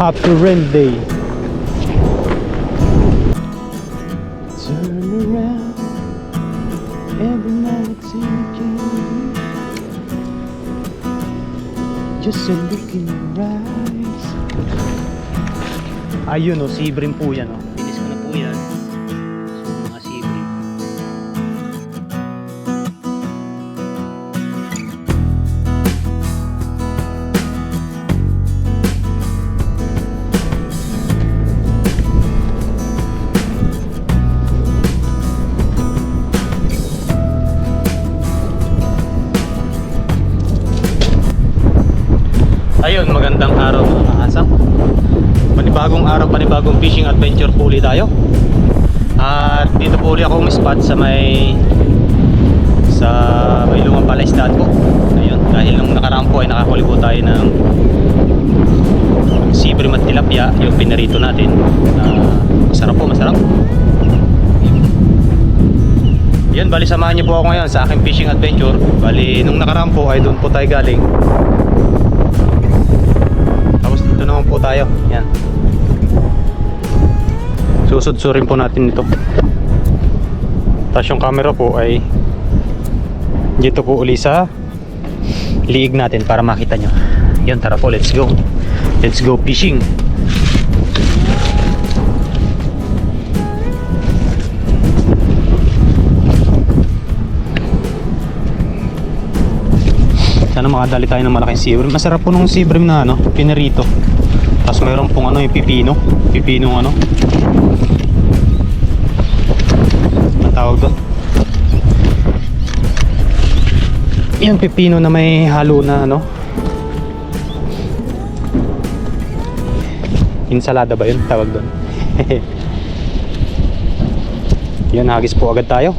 Happy rain day. Turn around every night again. Just a look in your eyes. Ayun o, sibrim po yan o. Pinis ko na po yan. So, mga sibrim. Ayun, magandang araw mga kaasang. Panibagong araw, panibagong fishing adventure po ulit tayo. At dito po ulit ako umispot sa may lumang palaisdaan po. Ayun, dahil nung nakaraan po ay nakahuli po tayo ng sibrim at tilapia, yung pinarito natin. Masarap po, masarap. Yan, bali samahan niyo po ako ngayon sa aking fishing adventure. Bali nung nakaraan po ay doon po tayo galing. Ito naman po tayo. Yan. Susudsurin po natin ito. Tapos yung camera po ay dito po uli sa liig natin para makita nyo. Yan, tara po, let's go. Let's go fishing. Sana makadali tayo ng malaking sibrim. Masarap po nung sibrim na ano, pinarito. Tapos mayroon pong ano, yung pipino. Pipinong ano, ang tawag doon? Yung pipino na may halo na ano, insalada ba yun? Tawag doon. Yan, hagis po agad tayo.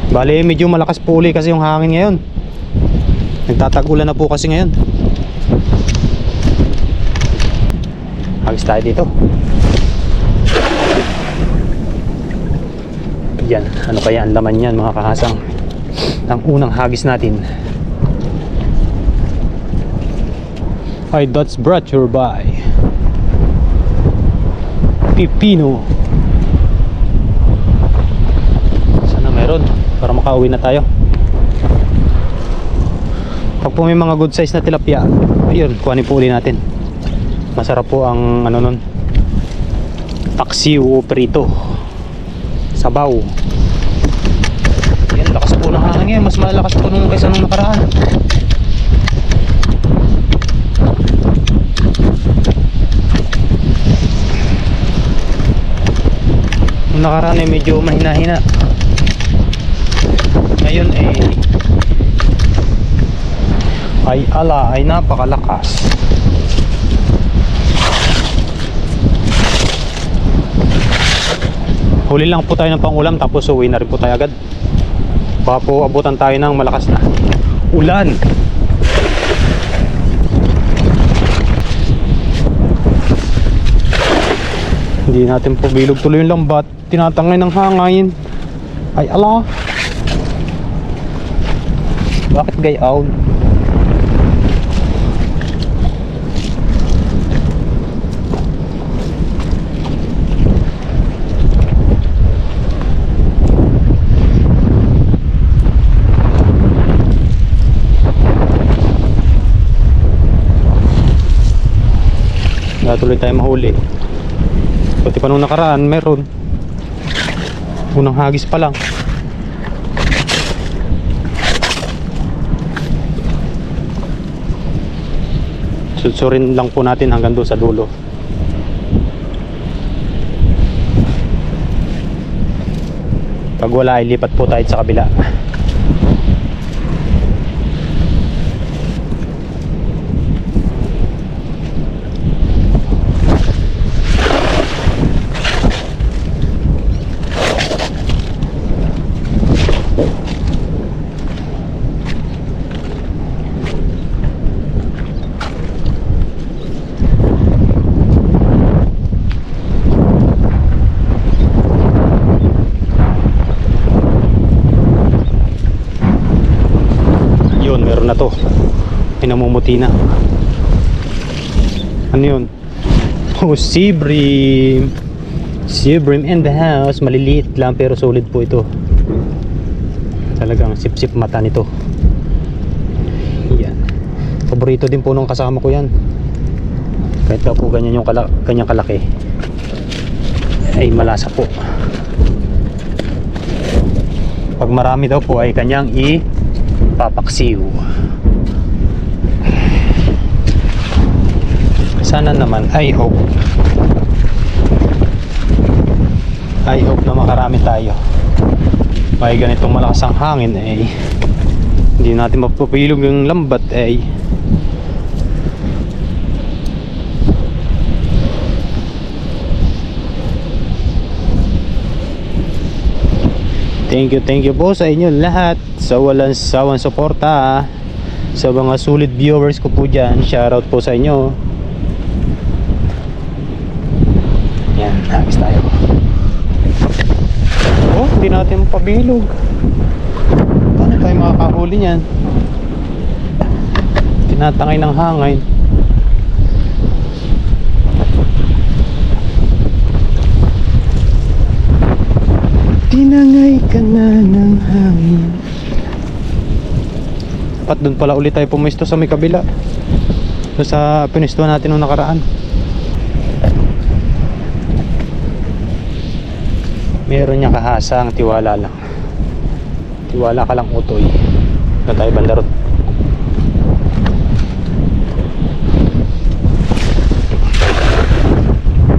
Bale, medyo malakas po uli kasi yung hangin ngayon. Nagtatagulan na po kasi ngayon. Hagis tayo dito. Yan, ano kaya ang laman yan mga kahasang? Ang unang hagis natin ay that's brought to you by Pipino. Sana meron para makauwi na tayo. Pag po may mga good size na tilapia, ayun, kuhanin po uli natin. Masarap po ang ano nun, paksiw o prito, sabaw. Yan, lakas po ng hangin ngayon. Mas malakas po nung kaysa nung nakaraan. Nung nakaraan ay medyo mahina-hina. Ngayon ay napakalakas. Huli lang po tayo ng pangulam tapos uwi na rin po tayo agad. Baka po abutan tayo ng malakas na ulan. Hindi natin po bilog tuloy yung lambat. Tinatangay ng hangin. Ay ala, bakit gayaw? Tuloy tayo mahuli. Pati pa nung nakaraan meron. Unang hagis pa lang. Susutsurin lang po natin hanggang doon sa dulo. Pag wala, ilipat po tayo sa kabila. na to, ay namumuti na. Ano yun? Oh, sea bream. Sea bream in the house. Maliliit lang pero solid po ito. Talagang sip-sip mata nito. Yan. Paborito din po nung kasama ko yan. Kahit daw po ganyan yung kanyang kalaki, ay malasa po. Pag marami daw po ay kanyang ipapaksiw. Sana naman, I hope na makarami tayo. May ganitong malakas ang hangin ay hindi natin mapapilog yung lambat ay. Thank you po sa inyo lahat sa walang sawang suporta, sa mga sulit viewers ko po dyan. Shoutout po sa inyo. Yan, agis tayo. Oh, hindi natin mapabilog. Paano tayo makakahuli niyan? Tinatangay ng hangin. Tinangay ka na ng hangin. Dapat doon pala ulit tayo pumisto sa may kabila. Doon sa pinistuhan natin nung nakaraan. Meron niya kahasang, tiwala lang. Tiwala ka lang, utoy. Doon tayo bandarot.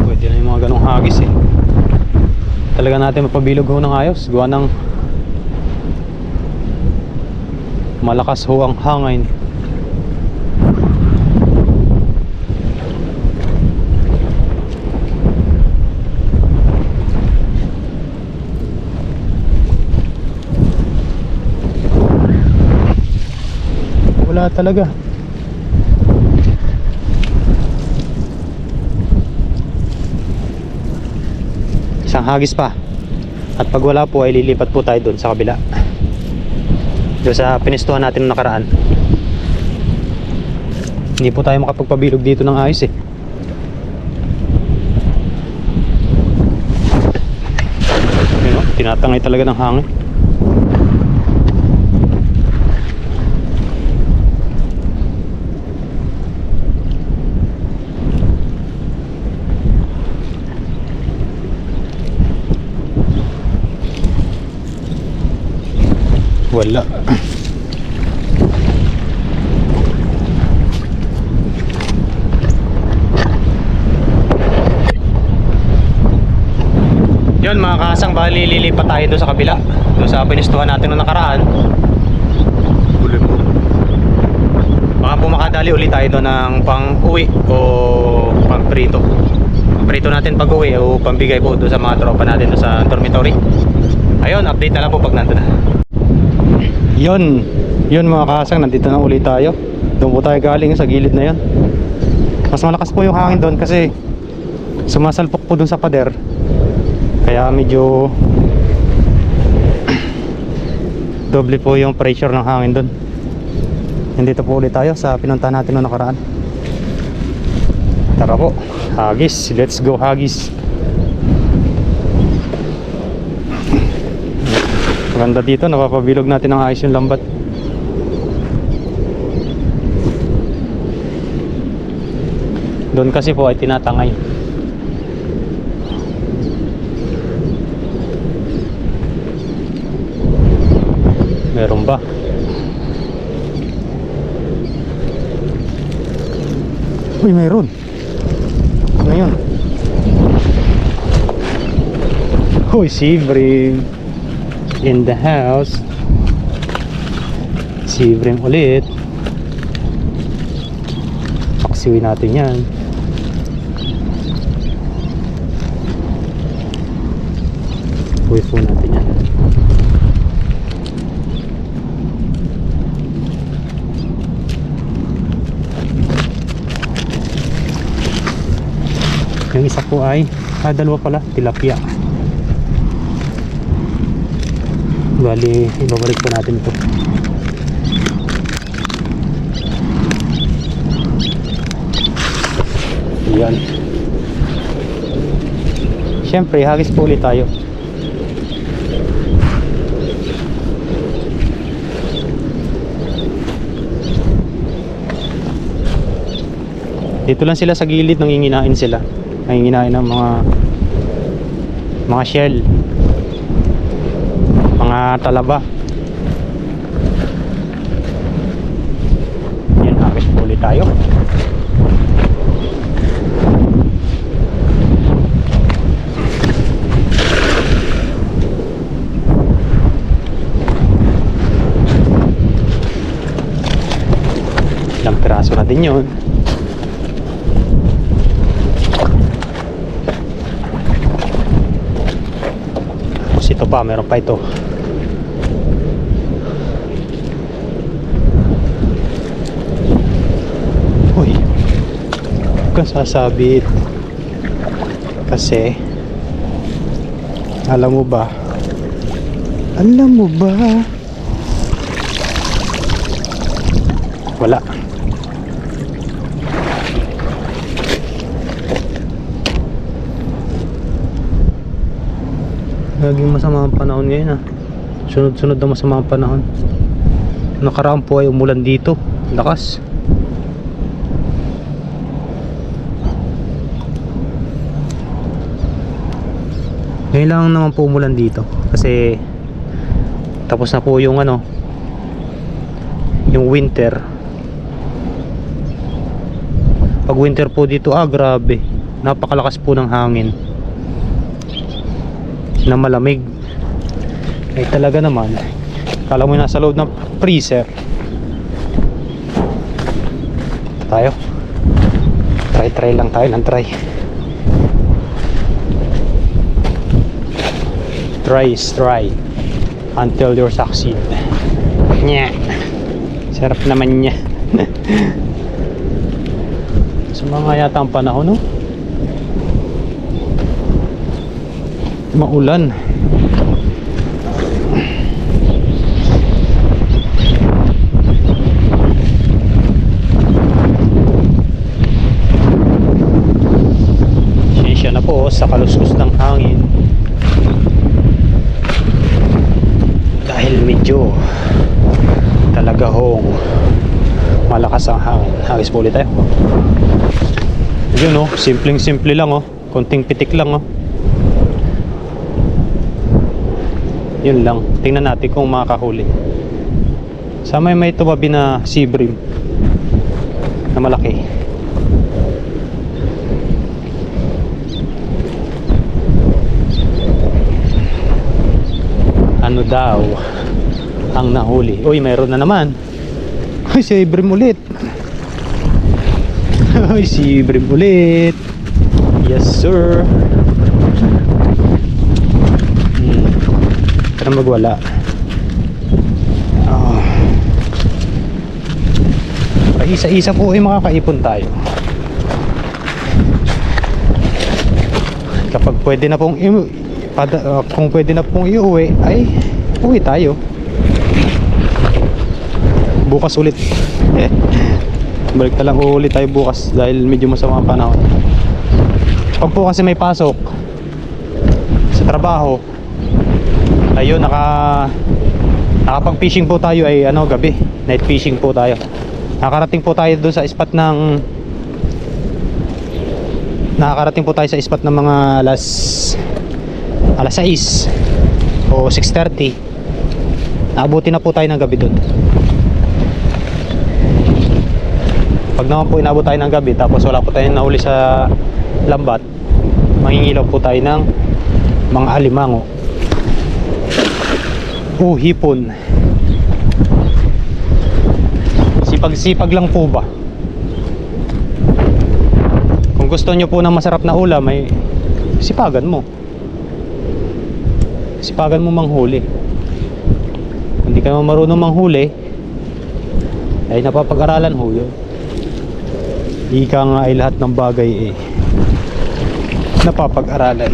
Pwede na yung mga ganong hagis eh. Talaga natin mapabilog ho ng ayos. Gawa ng malakas ho ang hangin. Wala talaga. Isang hagis pa. At pag wala po ay lilipat po tayo doon sa kabila. Doon sa pinistuhan natin noong nakaraan. Hindi po tayo makapagpabilog dito ng ayos eh. Yun, tinatangay talaga ng hangin. Wala. Yun mga kasang, bali lilipat tayo doon sa kabila. Doon sa pinistuhan natin noong nakaraan. Huli mo. Baka po makadali ulit tayo doon ng pang uwi o pang prito. Pang prito natin pag uwi o pambigay po doon sa mga tropa natin doon sa dormitory. Ayun, update na lang po pag nandun na. Yun mga kasang, nandito na ulit tayo. Doon po tayo galing sa gilid na yun. Mas malakas po yung hangin doon kasi sumasalpok po doon sa pader. Kaya medyo doble po yung pressure ng hangin doon. Nandito po ulit tayo sa pinuntahan natin noong nakaraan. Tara po, hagis, let's go hagis. Maganda dito, napapabilog natin ng ayos yung lambat. Doon kasi po ay tinatangay. Meron ba? Uy, meron. Ngayon. Uy, sea bream in the house. Sea bream ulit. Paksiwin natin yan. Uwi po natin yan. Yung isa po ay dalawa pala, tilapia. Bali, ibabalik po natin ito. Yan. Siyempre, hagis po ulit tayo. Dito lang sila sa gilid, nanginginain sila. Nanginginain ng mga shell, mga talaba. Yan, hagis po ulit tayo. Ilang piraso na din yun. Tapos ito pa, meron pa ito. Uy, huwag kang sasabit. Kasi alam mo ba wala. Laging masama ang panahon ngayon, sunod-sunod na masama ang panahon. Nakaraan po ay umulan dito, lakas. Ngayon lang naman po umulan dito kasi tapos na po yung yung winter. Pag winter po dito, grabe, napakalakas po ng hangin na malamig. Ay talaga naman, kala mo nasa loob ng freezer. Tayo try lang tayo ng try until you succeed. Nya, sarap naman niya. Sumanga yata ang panahon, no? Maulan. Sensya na po sa kaluskos ng hangin dahil medyo talaga hong malakas ang hangin. Hagis po ulit tayo. Yun, simpleng-simple lang, konting pitik lang, yun lang. Tingnan natin kung makakahuli. Sa may tumabi na sea bream na malaki. Ano daw ang nahuli? Uy, mayroon na naman. Uy, sea bream ulit. Uy, sea bream ulit. Yes sir. Na magwala. Isa-isa po ay makakaipon tayo. Kapag pwede na pong kung pwede na pong iuwi, ay uwi tayo. Bukas ulit. Balik na lang ulit tayo bukas dahil medyo masama ang panahon. Pag po kasi may pasok sa trabaho, ayun, nakapag fishing po tayo ay gabi, night fishing po tayo. Nakarating po tayo doon sa spot ng mga alas 6 o 6:30. Naabuti na po tayo ng gabi doon. Pag naman po inabot tayo ng gabi tapos wala po tayong nahuli sa lambat, mangingilaw po tayo ng mga alimango o hipon. Sipag-sipag lang po ba? Kung gusto nyo po ng masarap na ulam, may sipagan mo manghuli. Kung hindi ka naman marunong manghuli, ay napapag-aralan ho yun. Ika nga ay lahat ng bagay napapag-aralan.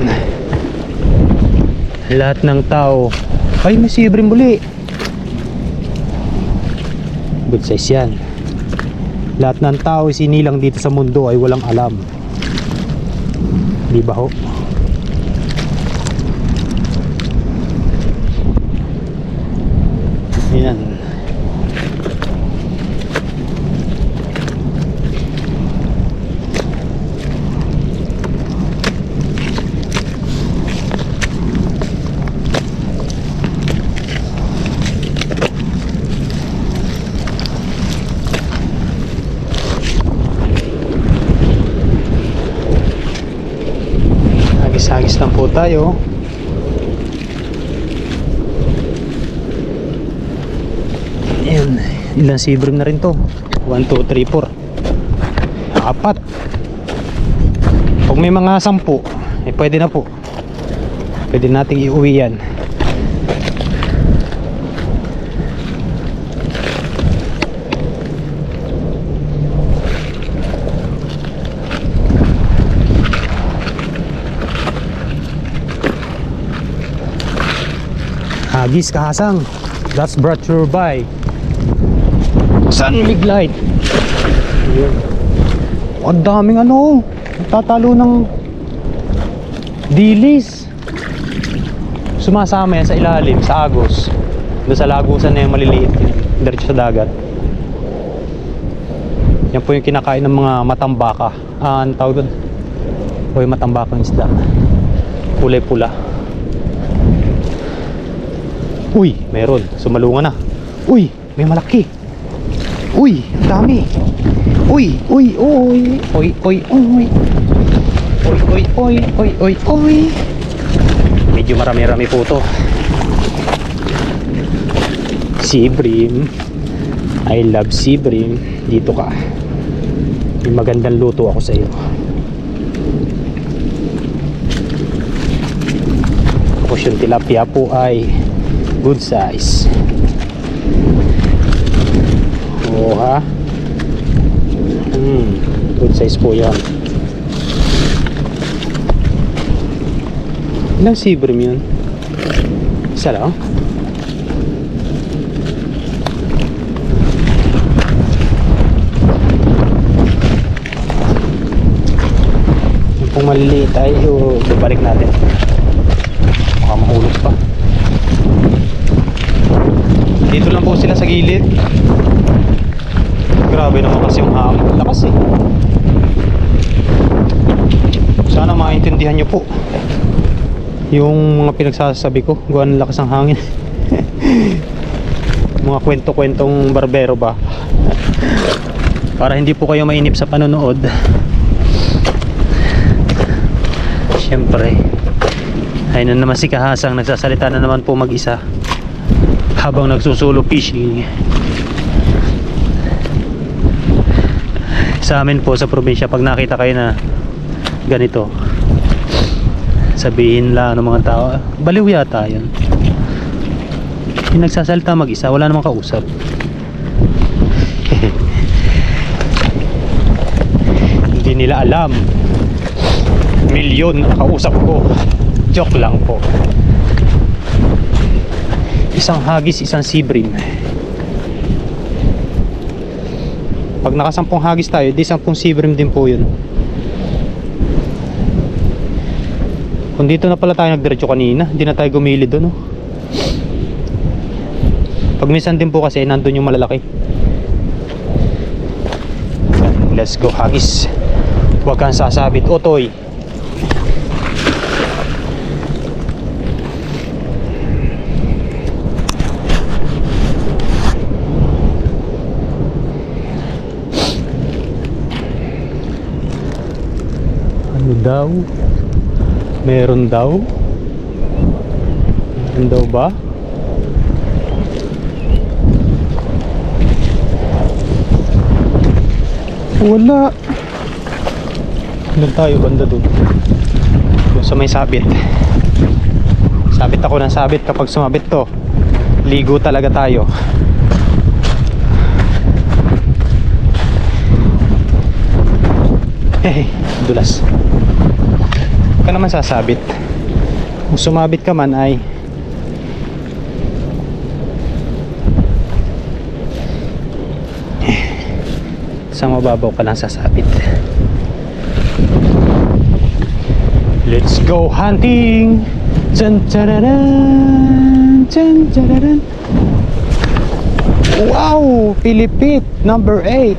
Lahat ng tao ay may sea bream muli. Good size yan. Lahat ng tao sinilang dito sa mundo ay walang alam. Di ba ho? Yan. Hagis lang po tayo. Ayan, ilang sibrim na rin to. 1, 2, 3, 4. Apat. Pag may mga 10, pwede na po. Pwede nating iuwi yan. Hagis kahasang. That's brought to you by Sun Mig Light. Ang daming ano, tatalo ng dilis. Sumasama yan sa ilalim, sa agos. Doon sa lagusan na yung maliliit, diretso sa dagat. Yan po yung kinakain ng mga matambaka. Ang tawag doon, o yung matambakang isda. Kulay pula. Uy, meron. Sumalungan na. Uy, may malaki. Uy, ang dami. Uy, uy, uy. Uy, uy, uy. Uy, uy, uy, uy, uy, uy. Medyo marami-rami po to. Sea bream. I love sea bream. Dito ka. May magandang luto ako sa iyo. Tapos yung tilapia po ay good size. Oo ha. Good size po yan. Ilang sea bream yun? Isa lang? Yung pong maliliit ay babalik natin. Baka mahulog pa. Dito lang po sila sa gilid. Grabe naman kasi yung hangin. Lakas eh. Sana maintindihan nyo po yung mga pinagsasabi ko. Gawa ng lakas ng hangin. Mga kwento-kwentong barbero ba. Para hindi po kayo mainip sa panonood. Siyempre, ayun na naman si Kahasang. Nagsasalita na naman po mag-isa habang nagsusulo fishing. Sa amin po sa probinsya, pag nakita kayo na ganito, sabihin lang ng mga tao, baliw yata yun. Yung nagsasalita mag-isa, wala namang kausap. Hindi nila alam, milyon ang kausap ko. Joke lang po. Isang hagis, isang sea bream. Pag nakasampung hagis tayo, di 10 sea bream din po yun. Kung dito na pala tayo nagdiretso kanina, hindi na tayo gumili doon. Pag minsan din po kasi nandun yung malalaki. Let's go hagis. Huwag kang sasabit, otoy. Daw meron daw ba wala. Doon tayo banda doon sa may sabit. Sabit ako ng sabit. Kapag sumabit to, ligo talaga tayo. Dulas ka naman sasabit. Kung sumabit ka man ay sa mababaw ka lang sasabit. Let's go hunting. Dun, dun, dun, dun, dun, dun. Wow! Pilipit number 8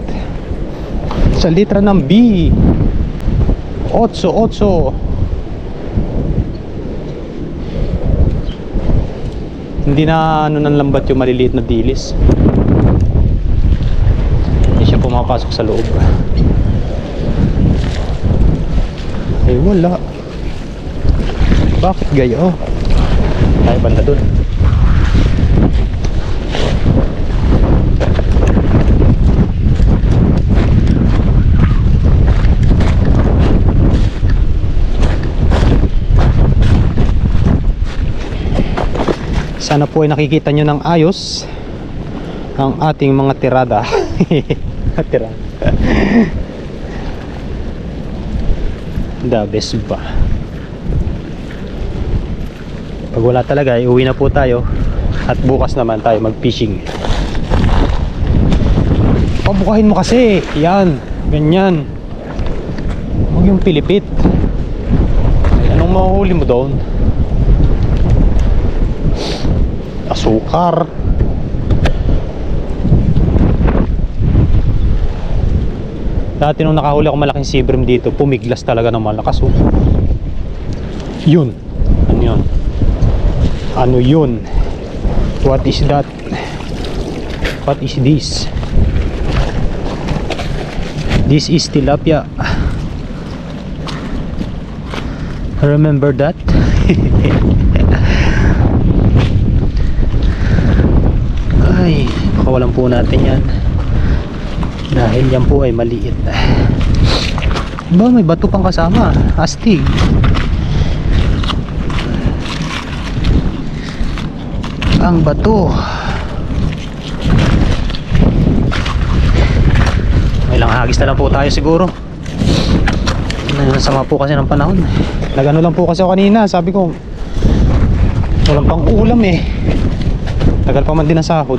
sa litra ng B. 8. Hindi na ano nang lambat yung maliliit na dilis. Hindi siya pumapasok sa loob. Ay wala. Bakit gayo? Ay banda dun. Sana po ay nakikita nyo ng ayos ang ating mga tirada. Tirada. The best ba? Pag wala talaga, iuwi na po tayo. At bukas naman tayo mag-fishing. Pabukahin mo kasi. Yan. Ganyan. Huwag yung pilipit. Anong mahuhuli mo doon? Asukar. Dati nung nakahuli ako malaking sea bream dito, pumiglas talaga ng malakas. Oh. Yun. Ano yun? Ano yun? What is that? What is this? This is tilapia. Remember that? Ay, pakawalan po natin yan dahil yan po ay maliit. Ba, may bato pang kasama. Astig. Ang bato. May lang hagis na lang po tayo siguro. Nasama po kasi ng panahon. Nagano lang po kasi ako kanina. Sabi ko walang pang ulam eh. Tagal pa man din ang sahod.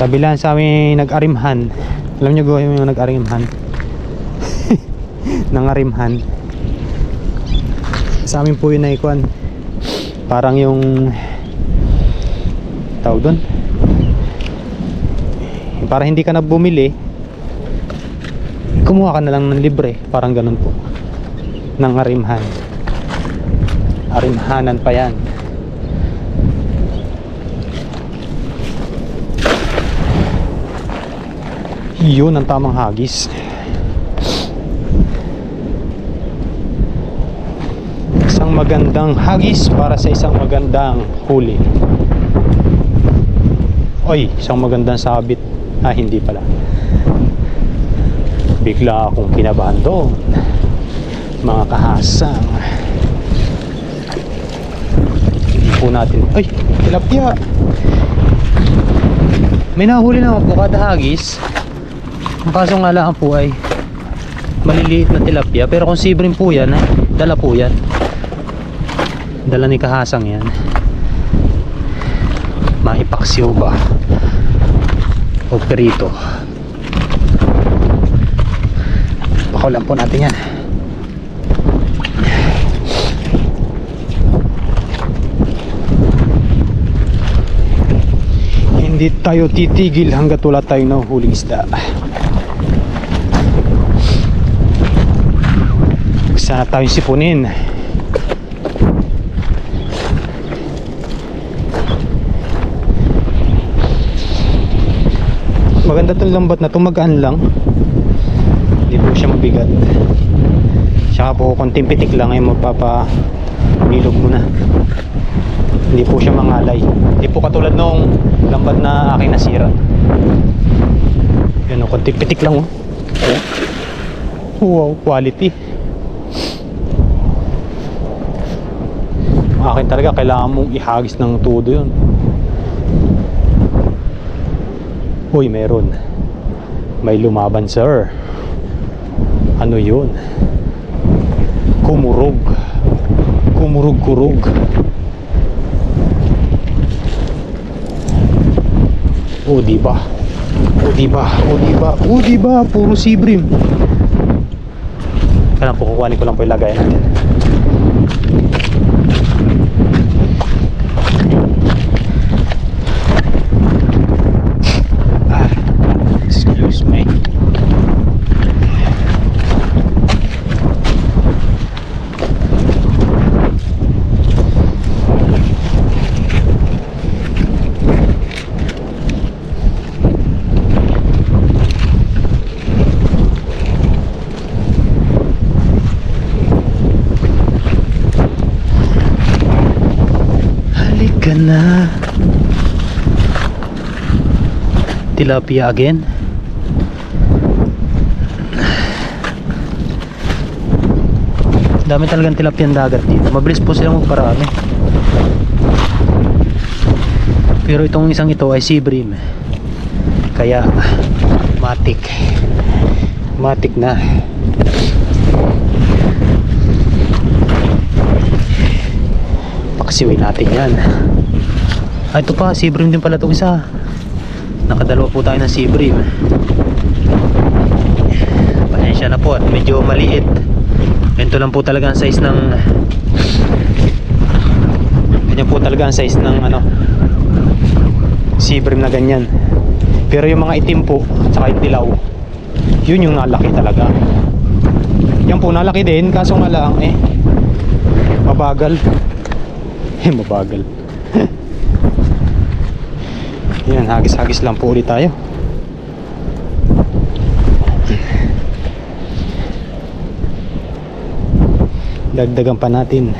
Sabi lang sa amin nag-arimhan. Alam nyo gawin yung nag-arimhan? Nangarimhan. Sa amin po yun na ikuan. Parang yung tawag doon. Para hindi ka na bumili, kumuha ka na lang ng libre. Parang ganun po. Nangarimhan. Arimhanan pa yan. Yun ang tamang hagis. Isang magandang hagis para sa isang magandang huli. Oy, isang magandang sabit. Ah, hindi pala. Bigla akong kinabahan doon. Mga kahasang. Hindi po natin. Ay, tilapia. May nahuli naman po kada hagis. Ang kaso nga lang po ay maliliit na tilapia. Pero kung sea bream po yan, dala po yan. Dala ni kahasang yan. Maipaksiw ba? O perito. Pakawalan po natin yan. Hindi tayo titigil hanggat wala tayong nahuhuling isda. Sana tayong sipunin. Maganda itong lambat na tumagaan lang. Hindi po siya mabigat. Tsaka po konting pitik lang ay magpapamilog mo na. Hindi po siya mangalay. Hindi po katulad nung lambat na aking nasira. Yan o, konting pitik lang o. Wow, quality. Akin talaga kailangan mong ihagis ng todo yun. Uy, meron. May lumaban, sir. Ano yun? Kumurog. Kumurog-kurog. O diba? O diba? O diba? O diba? Puro sea bream. Kailangan po kukuhanin ko lang po yung lagay natin. Halika na. Tilapia again. Dami talagang tilapia dagat dito. Mabilis po silang magparami. Pero itong isang ito ay sea bream. Kaya matik na. Pakasiwin natin yan. Ito pa, sea bream din pala itong isa. Nakadalawa po tayo ng sea bream. Pasensya na po at medyo maliit. Ganito lang po talaga ang size ng ganyan po talaga ang size ng sea bream na ganyan. Pero yung mga itim po at saka yung dilaw, yun yung nalaki talaga. Yan po nalaki din, kaso nga lang mabagal. Mabagal. Yan, hagis-hagis lang po ulit tayo. Dagdagan pa natin.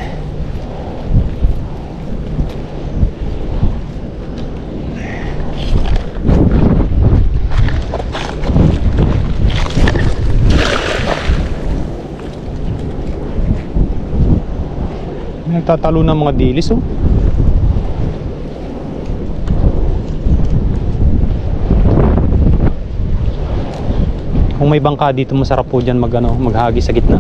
Nagtatalo ng mga dilis oh. Kung may bangka dito, masarap po dyan maghagi sa gitna.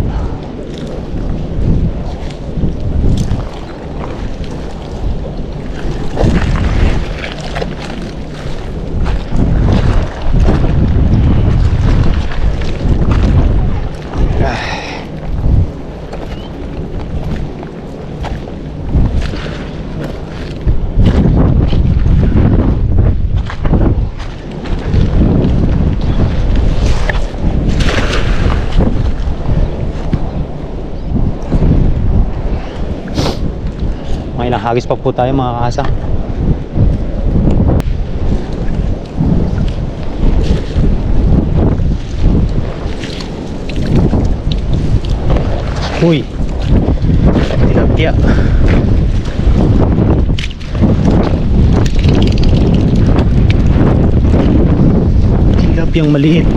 May ilang hagis pa po tayo mga kahasa. Uy, tilapia. Tilapiyang maliit.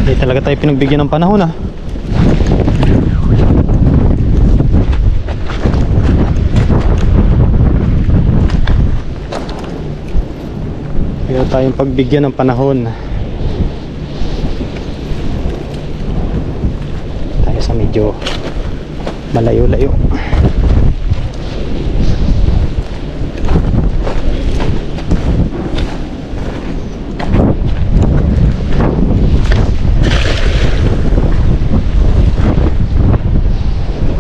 Hindi talaga tayo pinagbigyan ng panahon ah. Kaya tayong pagbigyan ng panahon. Tayo sa medyo malayo-layo.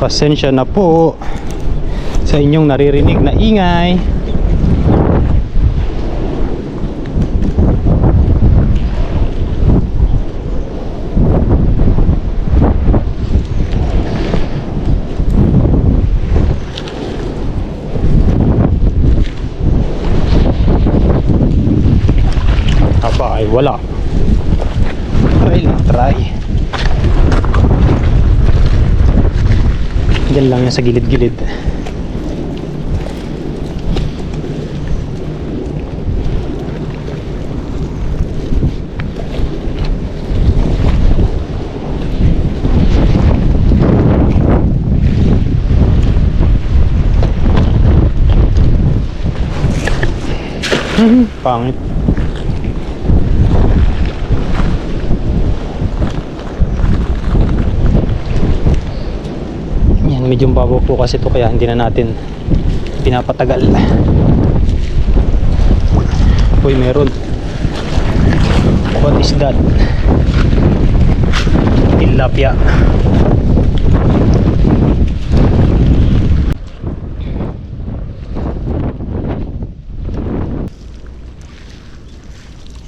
Pasensya na po sa inyong naririnig na ingay. Ay wala. Try lang, try. Diyan lang yan sa gilid-gilid. Pangit. Medyo bago po kasi ito kaya hindi na natin pinapatagal. Uy, meron. What is that? Tilapia.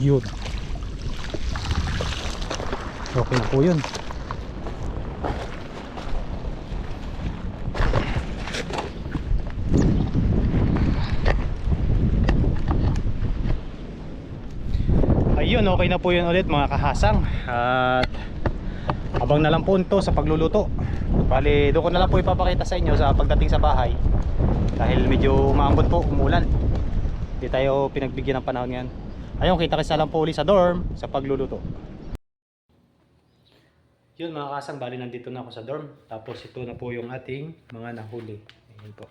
Yun. Okay na po yun. Ayun, okay na po yun ulit mga kahasang. At abang na lang po ito sa pagluluto. Bali, doon ko na lang po ipapakita sa inyo sa pagdating sa bahay. Dahil medyo maambon po, umulan. Hindi tayo pinagbigyan ng panahon ngayon. Ayun, kita-kita lang po ulit sa dorm sa pagluluto. Yun mga kasang, bali nandito na ako sa dorm. Tapos ito na po yung ating mga nahuli. Ayan po.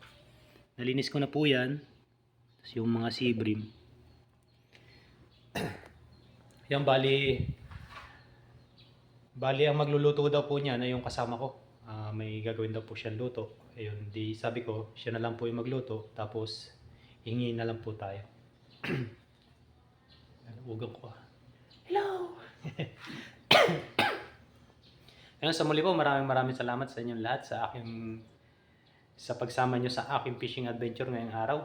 Nalinis ko na po yan. Tapos yung mga sea bream. Yan bali ang magluluto daw po niya na yung kasama ko. May gagawin daw po siyang luto. Ayun, di sabi ko, siya na lang po yung magluto. Tapos hingi na lang po tayo. Ugang ko. Hello! Ayun, sa muli po, maraming salamat sa inyong lahat sa pagsama nyo sa aking fishing adventure ngayong araw.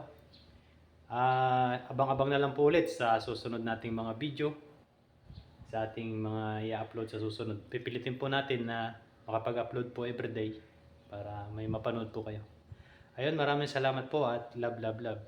Abang-abang na lang po ulit sa susunod nating mga video, sa ating mga i-upload sa susunod. Pipilitin po natin na makapag-upload po everyday para may mapanood po kayo. Ayun, maraming salamat po at love.